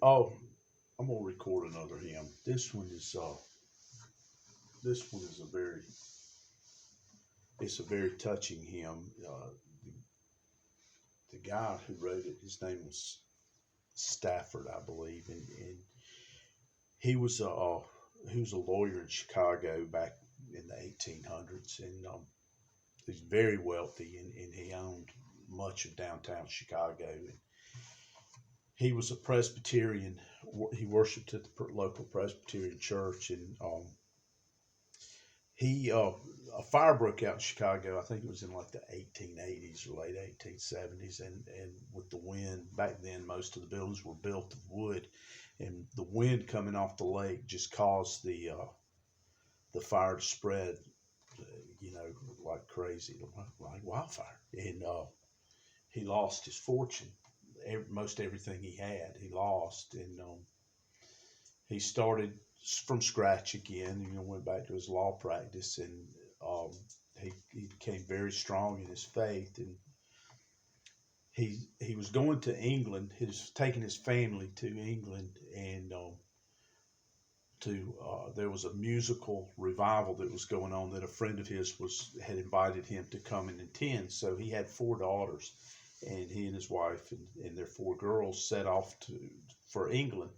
Oh, I'm gonna record another hymn. This one is it's a very touching hymn. The guy who wrote it, his name was Spafford, I believe, and he was a lawyer in Chicago back in the 1800s, and he's very wealthy, and he owned much of downtown Chicago. And he was a Presbyterian. He worshipped at the local Presbyterian church, and he a fire broke out in Chicago. I think it was in like the 1880s or late 1870s, and with the wind back then, most of the buildings were built of wood, and the wind coming off the lake just caused the fire to spread, like crazy, like wildfire, and he lost his fortune. Most everything he had, he lost, and he started from scratch again. Went back to his law practice, and he became very strong in his faith. And he was going to England. He was taking his family to England, and there was a musical revival that was going on that a friend of his had invited him to come and attend. So he had four daughters, and he and his wife and their four girls set off for England.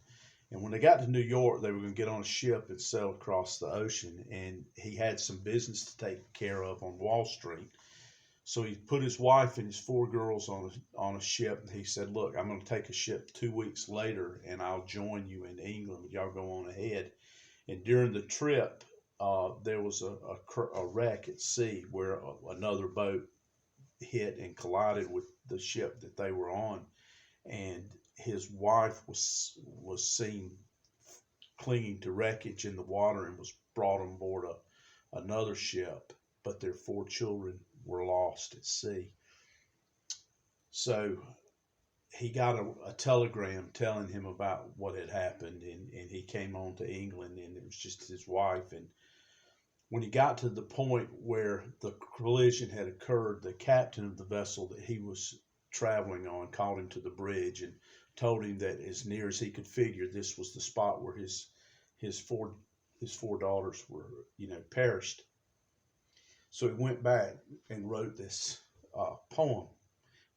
And when they got to New York, they were going to get on a ship and sail across the ocean. And he had some business to take care of on Wall Street. So he put his wife and his four girls on a ship. And he said, "Look, I'm going to take a ship 2 weeks later, and I'll join you in England. Y'all go on ahead." And during the trip, there was a wreck at sea where another boat hit and collided with the ship that they were on, and his wife was seen clinging to wreckage in the water and was brought on board another ship, but their four children were lost at sea. So he got a telegram telling him about what had happened, and he came on to England, and it was just his wife. And when he got to the point where the collision had occurred, the captain of the vessel that he was traveling on called him to the bridge and told him that as near as he could figure, this was the spot where his four daughters were, perished. So he went back and wrote this poem,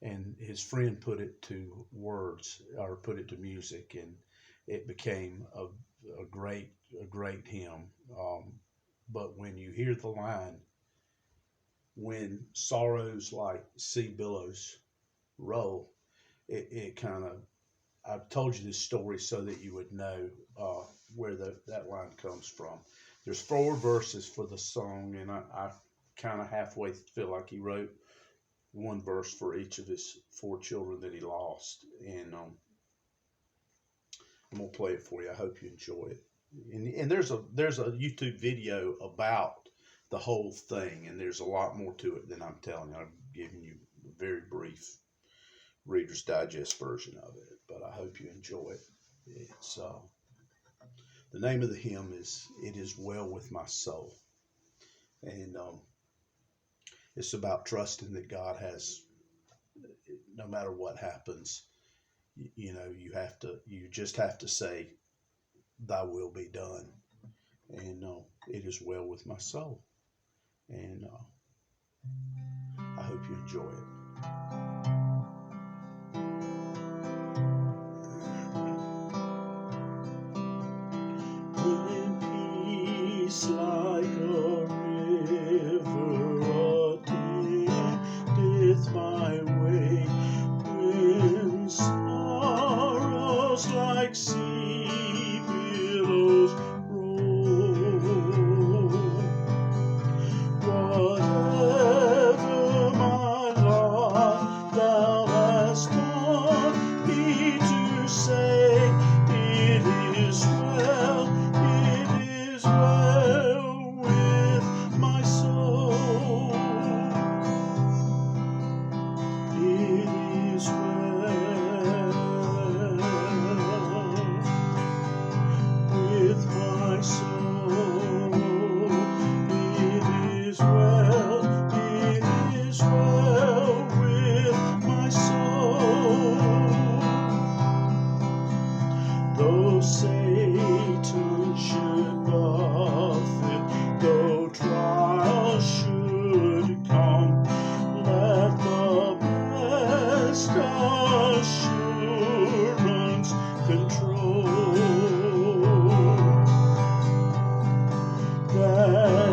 and his friend put it to words, or put it to music, and it became a great hymn. But when you hear the line, "When sorrows like sea billows roll," it kind of, I've told you this story so that you would know where that line comes from. There's 4 verses for the song, and I kind of halfway feel like he wrote one verse for each of his 4 children that he lost. And I'm gonna play it for you. I hope you enjoy it. And there's a YouTube video about the whole thing, and there's a lot more to it than I'm telling you. I'm giving you a very brief Reader's Digest version of it, but I hope you enjoy it. It's the name of the hymn is "It Is Well With My Soul," and it's about trusting that God has, no matter what happens, you just have to say, "Thy will be done," and it is well with my soul, and I hope you enjoy it. When peace like a river attendeth my way, when sorrows like sea billows roll, whatever my lot thou hast taught me to say, it is well with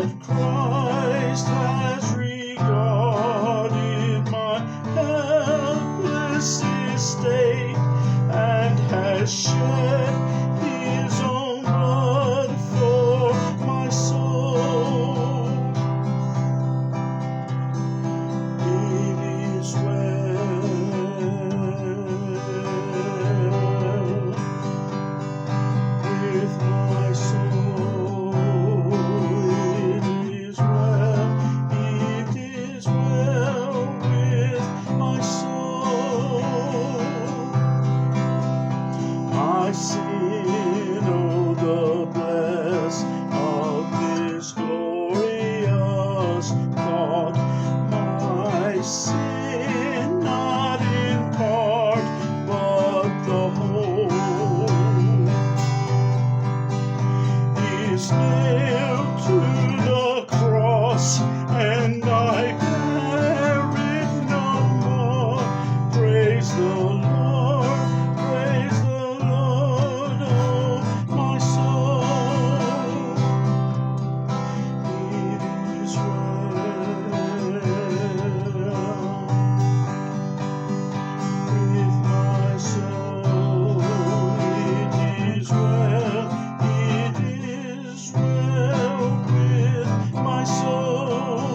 But Christ has regarded my helpless estate and has shed his own blood for my soul. It is well with my soul. It is well with my soul. My sin, oh, the bliss of this glorious thought. My sin, not in part, but the whole, is nailed to the cross, and I bear it no more. Praise the Lord, praise the Lord, oh my soul. It is well with my soul. It is well with my soul.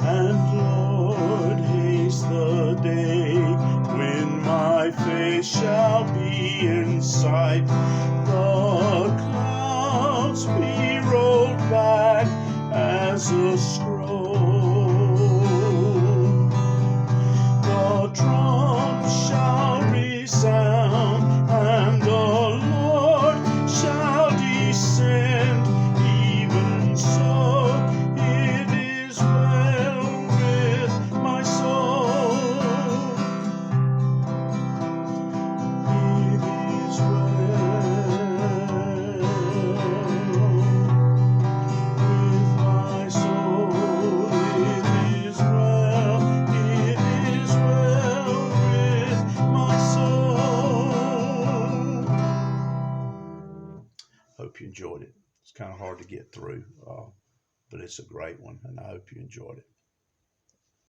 And Lord, haste the day when my face shall be in sight. The clouds be rolled back as a scroll. The trump shall resound, and the Lord shall descend. Even so, it is well with my soul. It is well with my soul. It is well with my soul. Hope you enjoyed it. It's kind of hard to get through, but it's a great one, and I hope you enjoyed it.